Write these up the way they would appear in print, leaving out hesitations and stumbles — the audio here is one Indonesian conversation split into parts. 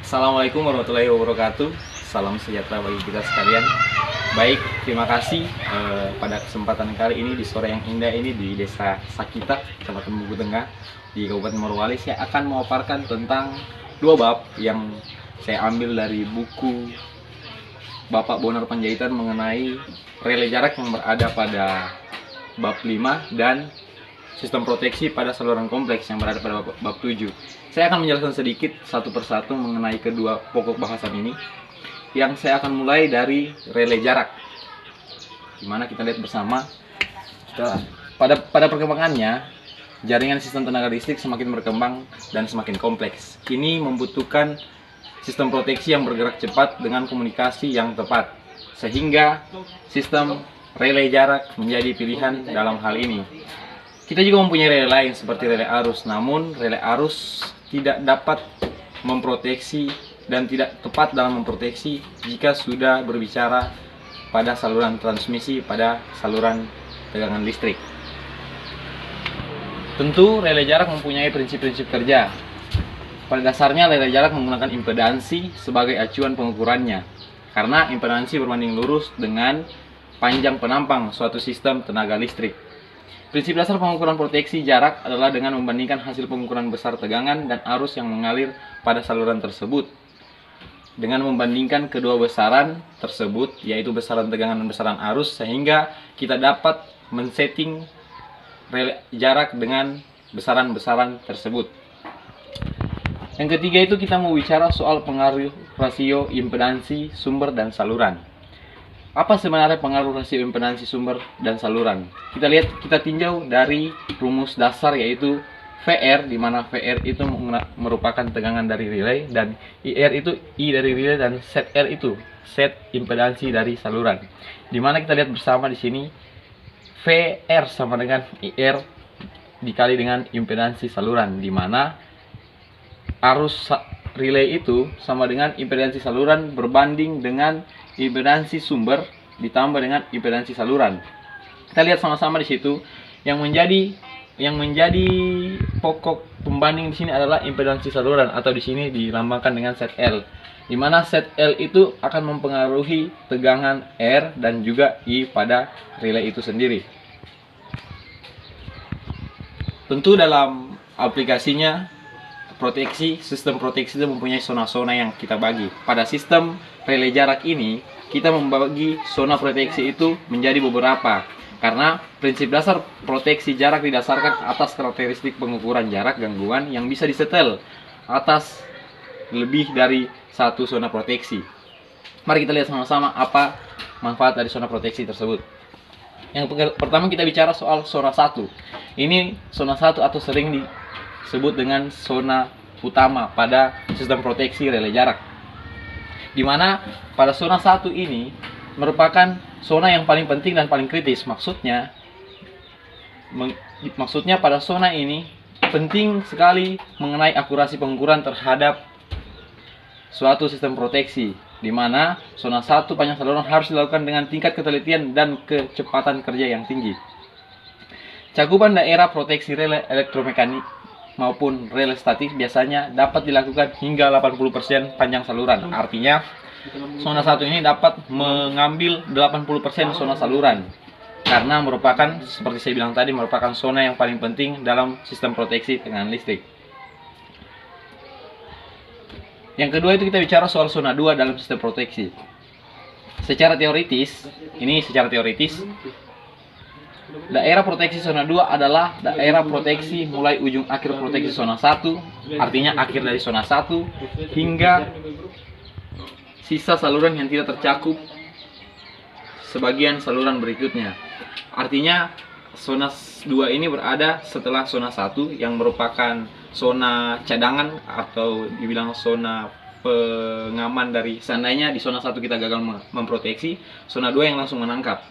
Assalamualaikum warahmatullahi wabarakatuh. Salam sejahtera bagi kita sekalian. Baik, terima kasih pada kesempatan kali ini di sore yang indah ini di Desa Sakita, Kecamatan Buku Tengah, di Kabupaten Morowali. Saya akan memaparkan tentang dua bab yang saya ambil dari buku Bapak Bonar Panjaitan mengenai relay jarak yang berada pada bab 5 dan sistem proteksi pada saluran kompleks yang berada pada bab 7. Saya akan menjelaskan sedikit satu persatu mengenai kedua pokok bahasan ini. Yang saya akan mulai dari relay jarak, dimana kita lihat bersama pada perkembangannya jaringan sistem tenaga listrik semakin berkembang dan semakin kompleks. Ini membutuhkan sistem proteksi yang bergerak cepat dengan komunikasi yang tepat, sehingga sistem relay jarak menjadi pilihan dalam hal ini. Kita juga mempunyai relay lain seperti relay arus, namun relay arus tidak dapat memproteksi dan tidak tepat dalam memproteksi jika sudah berbicara pada saluran transmisi, pada saluran tegangan listrik. Tentu relay jarak mempunyai prinsip-prinsip kerja. Pada dasarnya relay jarak menggunakan impedansi sebagai acuan pengukurannya, karena impedansi berbanding lurus dengan panjang penampang suatu sistem tenaga listrik. Prinsip dasar pengukuran proteksi jarak adalah dengan membandingkan hasil pengukuran besar tegangan dan arus yang mengalir pada saluran tersebut. Dengan membandingkan kedua besaran tersebut, yaitu besaran tegangan dan besaran arus, sehingga kita dapat men-setting relay jarak dengan besaran-besaran tersebut. Yang ketiga itu kita mau bicara soal pengaruh rasio impedansi sumber dan saluran. Apa sebenarnya pengaruh rasio impedansi sumber dan saluran? Kita tinjau dari rumus dasar, yaitu VR, di mana VR itu merupakan tegangan dari relay dan IR itu I dari relay dan ZR itu set impedansi dari saluran. Di mana kita lihat bersama di sini VR sama dengan IR dikali dengan impedansi saluran, di mana arus relay itu sama dengan impedansi saluran berbanding dengan impedansi sumber ditambah dengan impedansi saluran. Kita lihat sama-sama di situ yang menjadi pokok pembanding di sini adalah impedansi saluran, atau di sini dilambangkan dengan ZL. Di mana ZL itu akan mempengaruhi tegangan R dan juga I pada relay itu sendiri. Tentu dalam aplikasinya sistem proteksi itu mempunyai zona-zona yang kita bagi. Pada sistem relay jarak ini, kita membagi zona proteksi itu menjadi beberapa, karena prinsip dasar proteksi jarak didasarkan atas karakteristik pengukuran jarak gangguan yang bisa disetel atas lebih dari satu zona proteksi. Mari kita lihat sama-sama apa manfaat dari zona proteksi tersebut. Yang pertama kita bicara soal zona 1. Ini zona 1 atau sering disebut dengan zona utama pada sistem proteksi relay jarak, di mana pada zona 1 ini merupakan zona yang paling penting dan paling kritis. Maksudnya pada zona ini penting sekali mengenai akurasi pengukuran terhadap suatu sistem proteksi, di mana zona 1 panjang saluran harus dilakukan dengan tingkat ketelitian dan kecepatan kerja yang tinggi. Cakupan daerah proteksi relay elektromekanik maupun relay statis biasanya dapat dilakukan hingga 80% panjang saluran. Artinya zona 1 ini dapat mengambil 80% zona saluran, karena merupakan, seperti saya bilang tadi, merupakan zona yang paling penting dalam sistem proteksi tegangan listrik. Yang kedua itu kita bicara soal zona 2 dalam sistem proteksi. Secara teoritis, daerah proteksi zona 2 adalah daerah proteksi mulai ujung akhir proteksi zona 1, artinya akhir dari zona 1 hingga sisa saluran yang tidak tercakup sebagian saluran berikutnya. Artinya zona 2 ini berada setelah zona 1 yang merupakan zona cadangan atau dibilang zona pengaman dari seandainya di zona 1 kita gagal memproteksi, zona 2 yang langsung menangkap.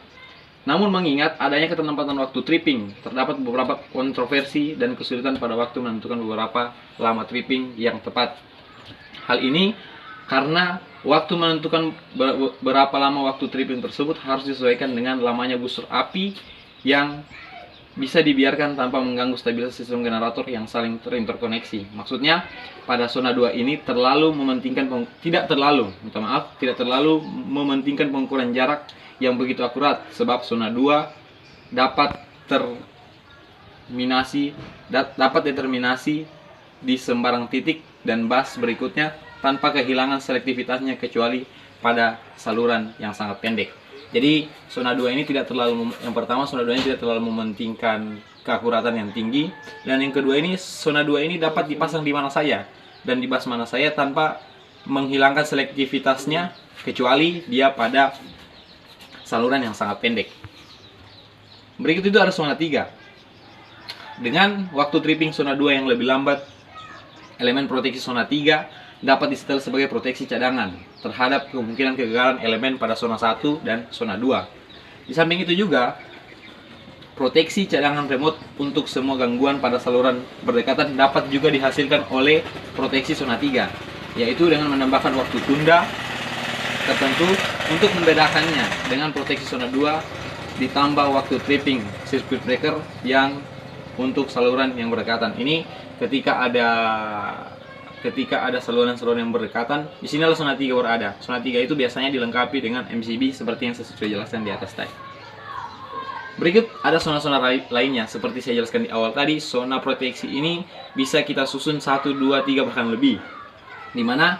Namun mengingat adanya keterlambatan waktu tripping, terdapat beberapa kontroversi dan kesulitan pada waktu menentukan beberapa lama tripping yang tepat. Hal ini karena waktu menentukan berapa lama waktu tripping tersebut harus disesuaikan dengan lamanya busur api yang bisa dibiarkan tanpa mengganggu stabilitas sistem generator yang saling terinterkoneksi. Maksudnya, pada zona 2 ini tidak terlalu mementingkan pengukuran jarak yang begitu akurat, sebab zona 2 dapat determinasi di sembarang titik dan bus berikutnya tanpa kehilangan selektivitasnya kecuali pada saluran yang sangat pendek. Jadi zona 2 ini zona 2 ini tidak terlalu mementingkan keakuratan yang tinggi, dan yang kedua ini zona 2 ini dapat dipasang di mana saja dan di bus mana saja tanpa menghilangkan selektivitasnya kecuali dia pada saluran yang sangat pendek. Berikut itu ada zona 3. Dengan waktu tripping zona 2 yang lebih lambat, elemen proteksi zona 3 dapat disetel sebagai proteksi cadangan terhadap kemungkinan kegagalan elemen pada zona 1 dan zona 2. Di samping itu juga, proteksi cadangan remote untuk semua gangguan pada saluran berdekatan dapat juga dihasilkan oleh proteksi zona 3, yaitu dengan menambahkan waktu tunda tertentu untuk membedakannya dengan proteksi zona 2 ditambah waktu tripping circuit breaker yang untuk saluran yang berdekatan. Ini ketika ada saluran-saluran yang berdekatan, di sini zona 3 baru ada. Zona 3 itu biasanya dilengkapi dengan MCB seperti yang saya sudah jelaskan di atas tadi. Berikut ada zona-zona lainnya seperti saya jelaskan di awal tadi. Zona proteksi ini bisa kita susun 1, 2, 3 bahkan lebih. Dimana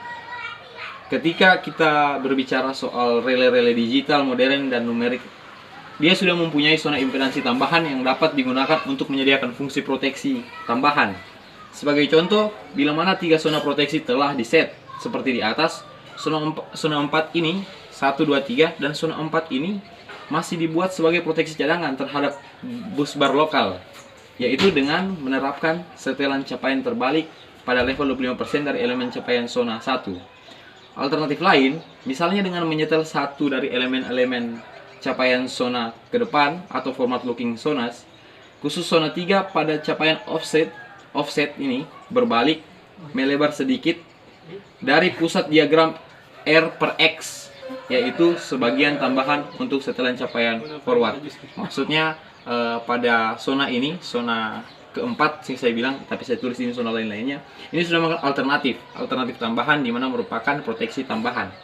ketika kita berbicara soal relay-relay digital, modern dan numerik, dia sudah mempunyai zona impedansi tambahan yang dapat digunakan untuk menyediakan fungsi proteksi tambahan. Sebagai contoh, bila mana 3 zona proteksi telah diset seperti di atas, zona 4 ini 1, 2, 3 dan zona 4 ini masih dibuat sebagai proteksi cadangan terhadap bus bar lokal, yaitu dengan menerapkan setelan capaian terbalik pada level 25% dari elemen capaian zona 1. Alternatif lain, misalnya dengan menyetel satu dari elemen-elemen capaian zona ke depan atau forward looking zonas, khusus zona 3 pada capaian offset ini berbalik melebar sedikit dari pusat diagram R per X, yaitu sebagian tambahan untuk setelan capaian forward. Maksudnya pada zona ini, zona keempat sih saya bilang, tapi saya tulis ini zona lain-lainnya, ini sudah menggunakan alternatif tambahan di mana merupakan proteksi tambahan.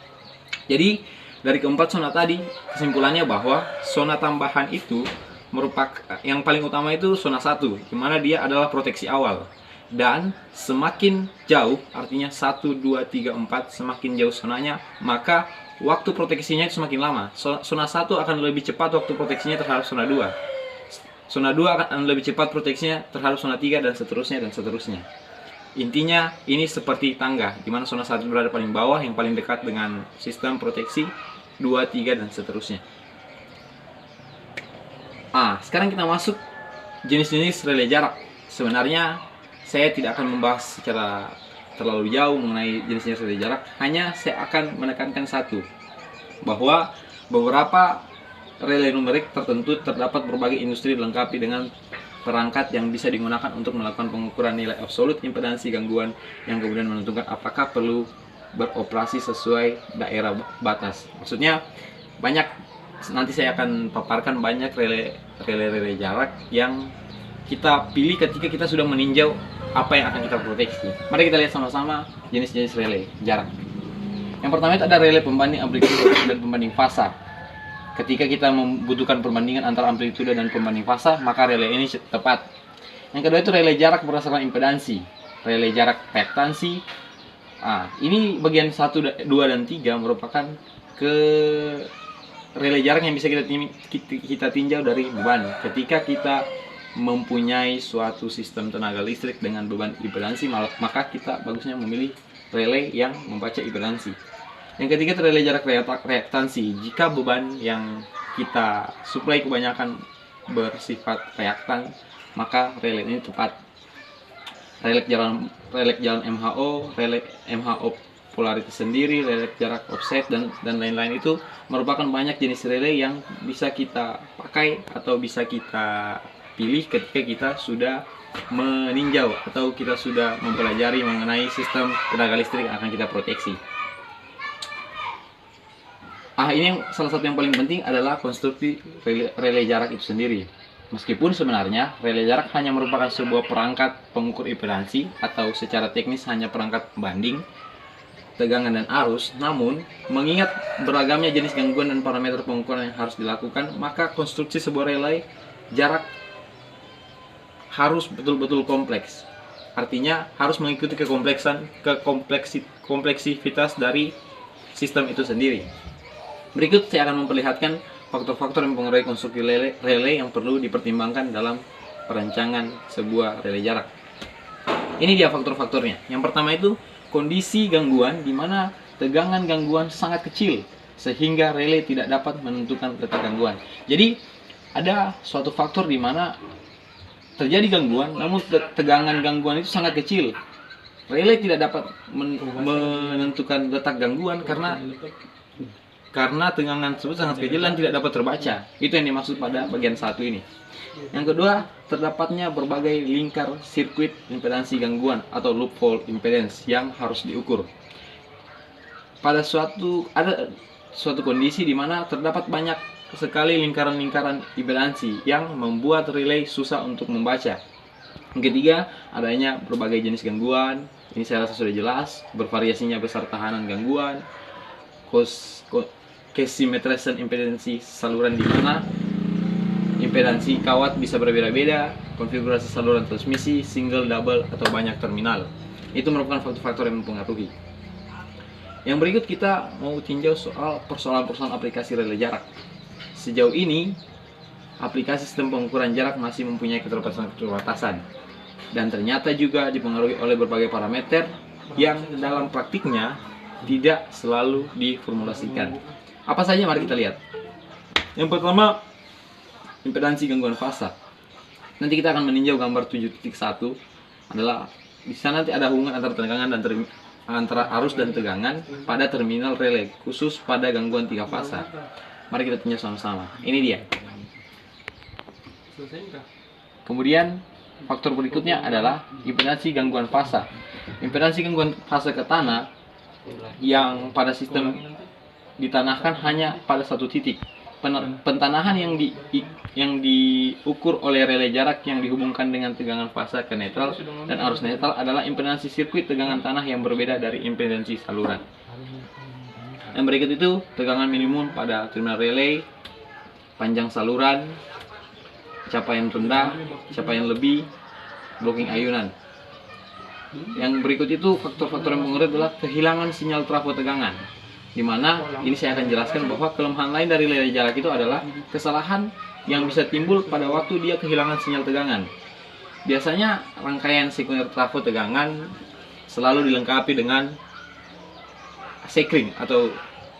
Jadi dari keempat zona tadi, kesimpulannya bahwa zona tambahan itu merupakan yang paling utama itu zona 1, di mana dia adalah proteksi awal. Dan semakin jauh, artinya 1, 2, 3, 4, semakin jauh zonanya, maka waktu proteksinya itu semakin lama. Zona 1 akan lebih cepat waktu proteksinya terhadap zona 2. Zona 2 akan lebih cepat proteksinya terhadap zona 3 dan seterusnya dan seterusnya. Intinya ini seperti tangga, di mana zona 1 berada paling bawah yang paling dekat dengan sistem proteksi 2, 3 dan seterusnya. Sekarang kita masuk jenis-jenis relay jarak. Sebenarnya saya tidak akan membahas secara terlalu jauh mengenai jenis-jenis relay jarak, hanya saya akan menekankan satu, bahwa beberapa relay numerik tertentu terdapat berbagai industri dilengkapi dengan perangkat yang bisa digunakan untuk melakukan pengukuran nilai absolut impedansi gangguan yang kemudian menentukan apakah perlu beroperasi sesuai daerah batas. Maksudnya nanti saya akan paparkan banyak relay jarak yang kita pilih ketika kita sudah meninjau apa yang akan kita proteksi. Mari kita lihat sama-sama jenis-jenis relay jarak. Yang pertama itu ada relay pembanding amplitude dan pembanding fasa. Ketika kita membutuhkan perbandingan antara amplitude dan pembanding fasa, maka relay ini tepat. Yang kedua itu relay jarak berdasarkan impedansi. Relay jarak reaktansi. Ini bagian 1, 2, dan 3 merupakan relay jarak yang bisa kita tinjau dari beban. Ketika kita mempunyai suatu sistem tenaga listrik dengan beban impedansi, maka kita bagusnya memilih relay yang membaca impedansi. Yang ketiga, relay jarak reaktansi. Jika beban yang kita suplai kebanyakan bersifat reaktan, maka relay ini tepat. Relay jalan MHO, relay MHO polaritas sendiri, relay jarak offset dan lain-lain itu merupakan banyak jenis relay yang bisa kita pakai atau bisa kita pilih ketika kita sudah meninjau atau kita sudah mempelajari mengenai sistem tenaga listrik yang akan kita proteksi. Ini salah satu yang paling penting adalah konstruksi relay jarak itu sendiri. Meskipun sebenarnya relay jarak hanya merupakan sebuah perangkat pengukur impedansi atau secara teknis hanya perangkat pembanding tegangan dan arus, namun mengingat beragamnya jenis gangguan dan parameter pengukuran yang harus dilakukan, maka konstruksi sebuah relay jarak harus betul-betul kompleks. Artinya harus mengikuti kompleksivitas dari sistem itu sendiri. Berikut saya akan memperlihatkan faktor-faktor yang mempengaruhi konstruksi relay yang perlu dipertimbangkan dalam perancangan sebuah relay jarak. Ini dia faktor-faktornya. Yang pertama itu kondisi gangguan, di mana tegangan gangguan sangat kecil sehingga relay tidak dapat menentukan letak gangguan. Jadi ada suatu faktor di mana terjadi gangguan, namun tegangan gangguan itu sangat kecil. Relay tidak dapat menentukan letak gangguan karena tegangan tersebut sangat kecil dan tidak dapat terbaca. Itu yang dimaksud pada bagian satu ini. Yang kedua, terdapatnya berbagai lingkar sirkuit impedansi gangguan atau loophole impedance yang harus diukur. Ada suatu kondisi di mana terdapat banyak sekali lingkaran-lingkaran impedansi yang membuat relay susah untuk membaca. Yang ketiga, adanya berbagai jenis gangguan. Ini saya rasa sudah jelas. Bervariasinya besar tahanan gangguan, kesimetrisan impedansi saluran, di mana impedansi kawat bisa berbeda-beda, konfigurasi saluran transmisi, single, double, atau banyak terminal. Itu merupakan faktor-faktor yang mempengaruhi. Yang berikut kita mau tinjau soal persoalan-persoalan aplikasi relay jarak. Sejauh ini, aplikasi sistem pengukuran jarak masih mempunyai keterbatasan dan ternyata juga dipengaruhi oleh berbagai parameter yang dalam praktiknya tidak selalu diformulasikan. Apa saja? Mari kita lihat. Yang pertama, impedansi gangguan fasa. Nanti kita akan meninjau gambar 7.1 adalah di sana nanti ada hubungan antara tegangan dan antara arus dan tegangan pada terminal relay khusus pada gangguan 3 fasa. Mari kita tinjau sama-sama. Ini dia. Kemudian faktor berikutnya adalah impedansi gangguan fasa. Impedansi gangguan fasa ke tanah yang pada sistem ditanahkan hanya pada satu titik. Pentanahan yang diukur oleh relay jarak yang dihubungkan dengan tegangan fasa ke netral dan arus netral adalah impedansi sirkuit tegangan tanah yang berbeda dari impedansi saluran. Yang berikut itu tegangan minimum pada terminal relay, panjang saluran, capaian rendah, capaian lebih, blocking ayunan. Yang berikut itu faktor-faktor yang mempengaruhi adalah kehilangan sinyal trafo tegangan, di mana ini saya akan jelaskan bahwa kelemahan lain dari relay jarak itu adalah kesalahan yang bisa timbul pada waktu dia kehilangan sinyal tegangan. Biasanya rangkaian sekunder trafo tegangan selalu dilengkapi dengan sekring atau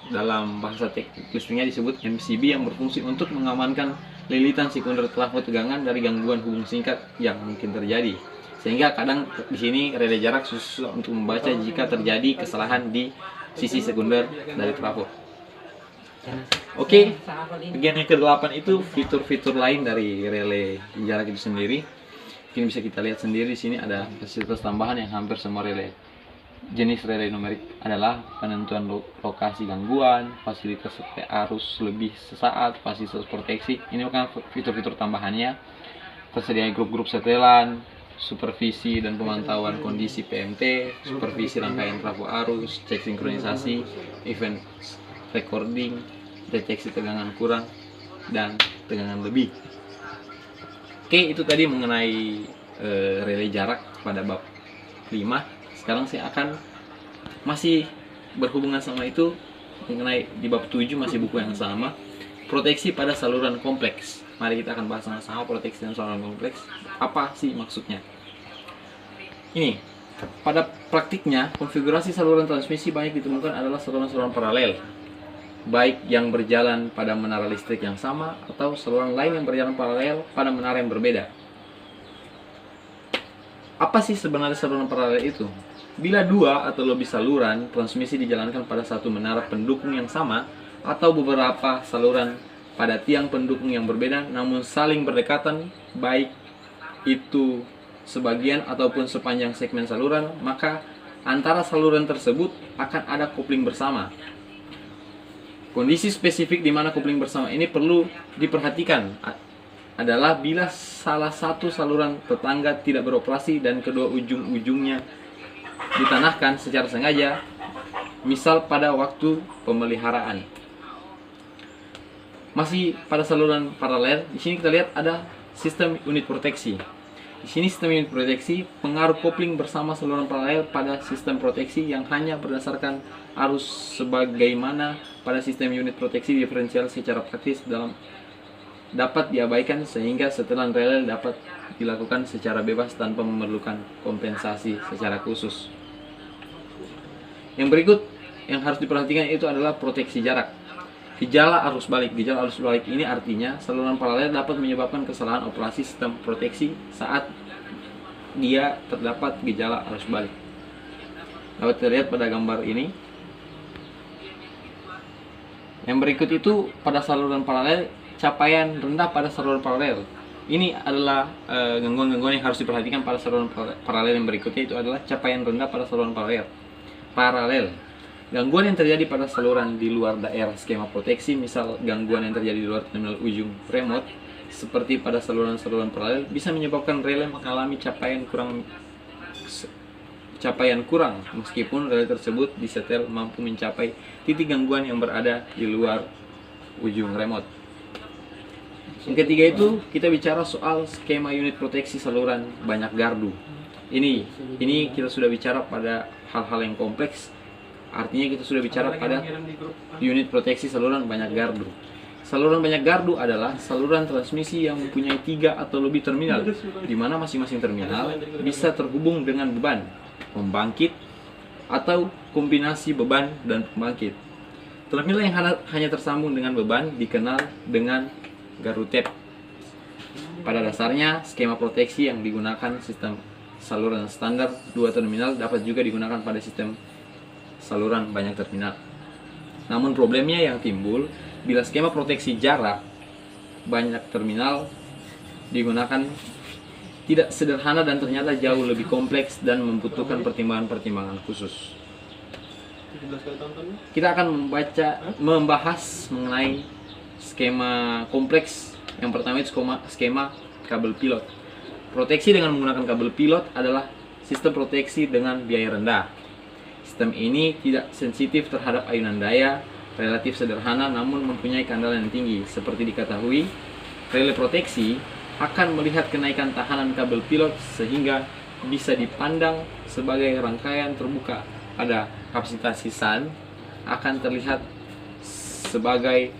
dalam bahasa teknisnya disebut MCB yang berfungsi untuk mengamankan lilitan sekunder trafo tegangan dari gangguan hubung singkat yang mungkin terjadi. Sehingga kadang di sini relay jarak susah untuk membaca jika terjadi kesalahan di sisi sekunder dari trafo. Oke, bagian yang ke-8 itu fitur-fitur lain dari relay jarak itu sendiri. Mungkin bisa kita lihat sendiri di sini ada fasilitas tambahan yang hampir semua relay jenis relay numerik adalah penentuan lokasi gangguan, fasilitas arus lebih sesaat, fasilitas proteksi. Ini bukan fitur-fitur tambahannya. Tersedia grup-grup setelan, supervisi dan pemantauan kondisi PMT, supervisi rangkaian trafo arus, cek sinkronisasi, event recording, deteksi tegangan kurang dan tegangan lebih. Oke, itu tadi mengenai relay jarak pada bab 5. Sekarang saya akan masih berhubungan sama itu mengenai di bab 7, masih buku yang sama, proteksi pada saluran kompleks. Mari kita akan bahas sama-sama proteksi dan saluran kompleks. Apa sih maksudnya? Ini, pada praktiknya konfigurasi saluran transmisi banyak ditemukan adalah saluran-saluran paralel, baik yang berjalan pada menara listrik yang sama atau saluran lain yang berjalan paralel pada menara yang berbeda. Apa sih sebenarnya saluran paralel itu? Bila 2 atau lebih saluran transmisi dijalankan pada satu menara pendukung yang sama atau beberapa saluran pada tiang pendukung yang berbeda namun saling berdekatan, baik itu sebagian ataupun sepanjang segmen saluran, maka antara saluran tersebut akan ada kopling bersama. Kondisi spesifik di mana kopling bersama ini perlu diperhatikan adalah bila salah satu saluran tetangga tidak beroperasi dan kedua ujung-ujungnya ditanahkan secara sengaja, misal pada waktu pemeliharaan. Masih pada saluran paralel, di sini kita lihat ada sistem unit proteksi. Di sini sistem unit proteksi pengaruh kopling bersama saluran paralel pada sistem proteksi yang hanya berdasarkan arus, sebagaimana pada sistem unit proteksi diferensial secara praktis dapat diabaikan, sehingga setelan rel dapat dilakukan secara bebas tanpa memerlukan kompensasi secara khusus. Yang berikut yang harus diperhatikan itu adalah proteksi jarak. Gejala arus balik. Gejala arus balik ini artinya saluran paralel dapat menyebabkan kesalahan operasi sistem proteksi saat dia terdapat gejala arus balik. Dapat terlihat pada gambar ini. Yang berikut itu pada saluran paralel, capaian rendah pada saluran paralel. Ini adalah gangguan-gangguan yang harus diperhatikan pada saluran paralel. Yang berikutnya itu adalah capaian rendah pada saluran paralel. Gangguan yang terjadi pada saluran di luar daerah skema proteksi, misal gangguan yang terjadi di luar terminal ujung remote, seperti pada saluran-saluran paralel, bisa menyebabkan relay mengalami capaian kurang meskipun relay tersebut disetel mampu mencapai titik gangguan yang berada di luar ujung remote. Yang ketiga itu kita bicara soal skema unit proteksi saluran banyak gardu. Ini kita sudah bicara pada hal-hal yang kompleks. Artinya kita sudah bicara pada unit proteksi saluran banyak gardu. Saluran banyak gardu adalah saluran transmisi yang mempunyai 3 atau lebih terminal, di mana masing-masing terminal bisa terhubung dengan beban, pembangkit, atau kombinasi beban dan pembangkit. Terminal yang hanya tersambung dengan beban dikenal dengan gardu tap. Pada dasarnya, skema proteksi yang digunakan sistem saluran standar 2 terminal dapat juga digunakan pada sistem saluran banyak terminal. Namun problemnya yang timbul bila skema proteksi jarak banyak terminal digunakan tidak sederhana dan ternyata jauh lebih kompleks dan membutuhkan pertimbangan-pertimbangan khusus. Kita akan membahas mengenai skema kompleks. Yang pertama itu skema kabel pilot. Proteksi dengan menggunakan kabel pilot adalah sistem proteksi dengan biaya rendah. Sistem ini tidak sensitif terhadap ayunan daya, relatif sederhana namun mempunyai keandalan yang tinggi. Seperti diketahui, relay proteksi akan melihat kenaikan tahanan kabel pilot sehingga bisa dipandang sebagai rangkaian terbuka. Pada kapasitas sisan akan terlihat sebagai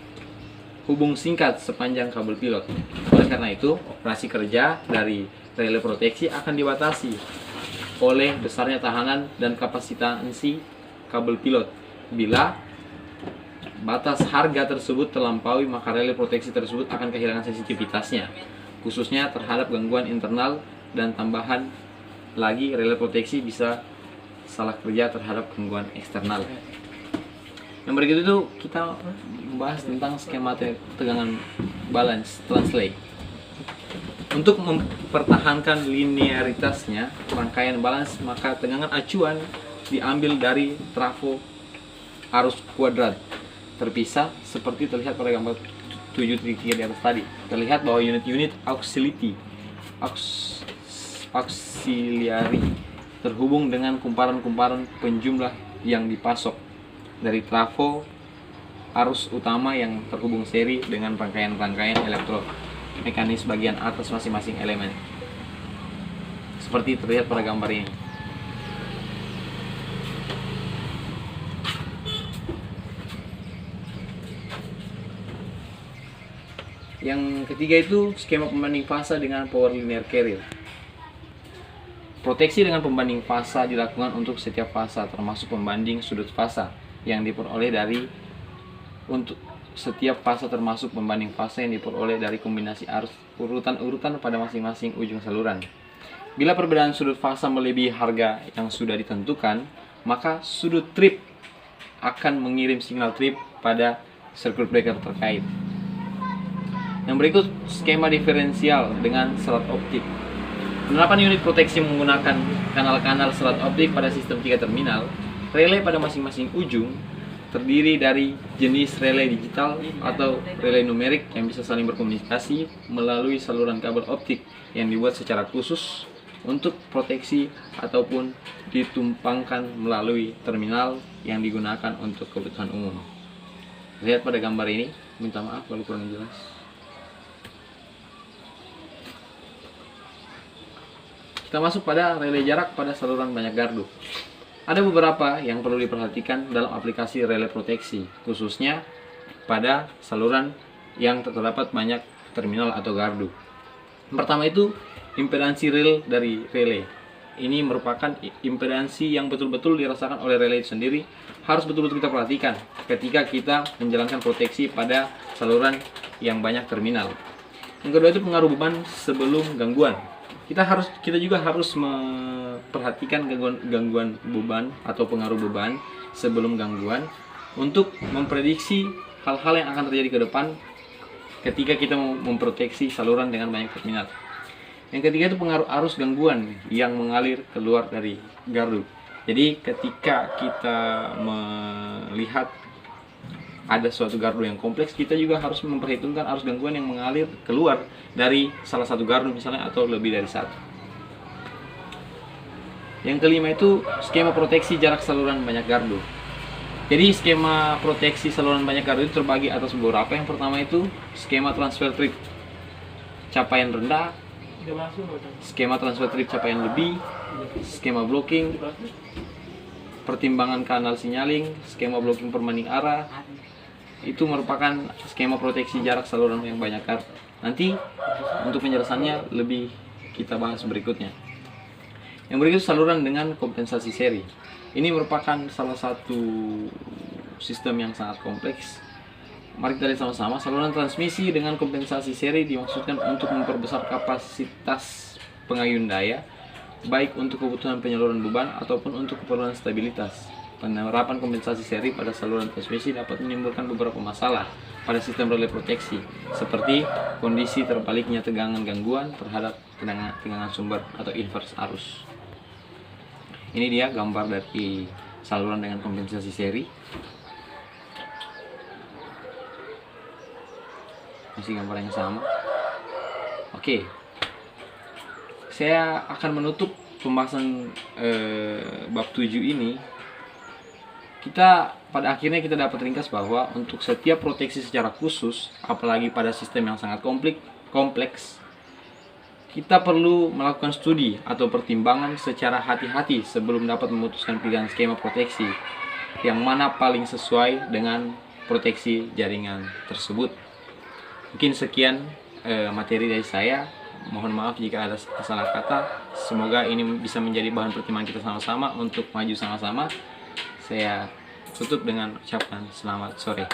hubung singkat sepanjang kabel pilot. Oleh karena itu, operasi kerja dari relay proteksi akan dibatasi oleh besarnya tahanan dan kapasitansi kabel pilot. Bila batas harga tersebut terlampaui, maka relay proteksi tersebut akan kehilangan sensitivitasnya, khususnya terhadap gangguan internal, dan tambahan lagi relay proteksi bisa salah kerja terhadap gangguan eksternal. Yang berikut itu kita membahas tentang skema tegangan balance translate. Untuk mempertahankan linearitasnya rangkaian balance, maka tegangan acuan diambil dari trafo arus kuadrat terpisah seperti terlihat pada gambar 7.3 di atas tadi. Terlihat bahwa unit-unit auxiliary terhubung dengan kumparan-kumparan penjumlah yang dipasok dari trafo arus utama yang terhubung seri dengan rangkaian-rangkaian elektromekanis bagian atas masing-masing elemen, seperti terlihat pada gambar ini. Yang ketiga itu skema pembanding fasa dengan power linear carrier. Proteksi dengan pembanding fasa dilakukan untuk setiap fasa, termasuk pembanding sudut fasa yang diperoleh dari setiap fasa, termasuk pembanding fasa yang diperoleh dari kombinasi arus urutan-urutan pada masing-masing ujung saluran. Bila perbedaan sudut fasa melebihi harga yang sudah ditentukan, maka sudut trip akan mengirim signal trip pada circuit breaker terkait. Yang berikut skema diferensial dengan serat optik. Penerapan unit proteksi menggunakan kanal-kanal serat optik pada sistem 3 terminal, relay pada masing-masing ujung terdiri dari jenis relay digital atau relay numerik yang bisa saling berkomunikasi melalui saluran kabel optik yang dibuat secara khusus untuk proteksi ataupun ditumpangkan melalui terminal yang digunakan untuk kebutuhan umum. Lihat pada gambar ini, minta maaf kalau kurang jelas. Kita masuk pada relay jarak pada saluran banyak gardu. Ada beberapa yang perlu diperhatikan dalam aplikasi relay proteksi, khususnya pada saluran yang terdapat banyak terminal atau gardu. Pertama itu, impedansi rel dari relay. Ini merupakan impedansi yang betul-betul dirasakan oleh relay itu sendiri, harus betul-betul kita perhatikan ketika kita menjalankan proteksi pada saluran yang banyak terminal. Yang kedua itu pengaruh beban sebelum gangguan. Kita juga harus memperhatikan gangguan beban atau pengaruh beban sebelum gangguan untuk memprediksi hal-hal yang akan terjadi ke depan ketika kita memproteksi saluran dengan banyak terminal. Yang ketiga itu pengaruh arus gangguan yang mengalir keluar dari gardu. Jadi ketika kita melihat ada suatu gardu yang kompleks, kita juga harus memperhitungkan arus gangguan yang mengalir keluar dari salah satu gardu misalnya atau lebih dari satu. Yang kelima itu skema proteksi jarak saluran banyak gardu. Jadi skema proteksi saluran banyak gardu itu terbagi atas beberapa. Yang pertama itu skema transfer trip capaian rendah, skema transfer trip capaian lebih, skema blocking, pertimbangan kanal signaling, skema blocking perbanding arah. Itu merupakan skema proteksi jarak saluran yang banyak gardu. Nanti untuk penjelasannya lebih kita bahas berikutnya. Yang berikut saluran dengan kompensasi seri. Ini merupakan salah satu sistem yang sangat kompleks. Mari kita lihat sama-sama. Saluran transmisi dengan kompensasi seri dimaksudkan untuk memperbesar kapasitas pengayun daya, baik untuk kebutuhan penyaluran beban ataupun untuk keperluan stabilitas. Penerapan kompensasi seri pada saluran transmisi dapat menimbulkan beberapa masalah pada sistem relay proteksi, seperti kondisi terbaliknya tegangan gangguan terhadap tegangan sumber atau inverse arus. Ini dia gambar dari saluran dengan kompensasi seri. Masih gambar yang sama. Oke, saya akan menutup pembahasan bab 7 ini. Pada akhirnya kita dapat ringkas bahwa untuk setiap proteksi secara khusus, apalagi pada sistem yang sangat kompleks, kita perlu melakukan studi atau pertimbangan secara hati-hati sebelum dapat memutuskan pilihan skema proteksi yang mana paling sesuai dengan proteksi jaringan tersebut. Mungkin sekian materi dari saya. Mohon maaf jika ada salah kata. Semoga ini bisa menjadi bahan pertimbangan kita sama-sama untuk maju sama-sama. Saya tutup dengan ucapan selamat sore.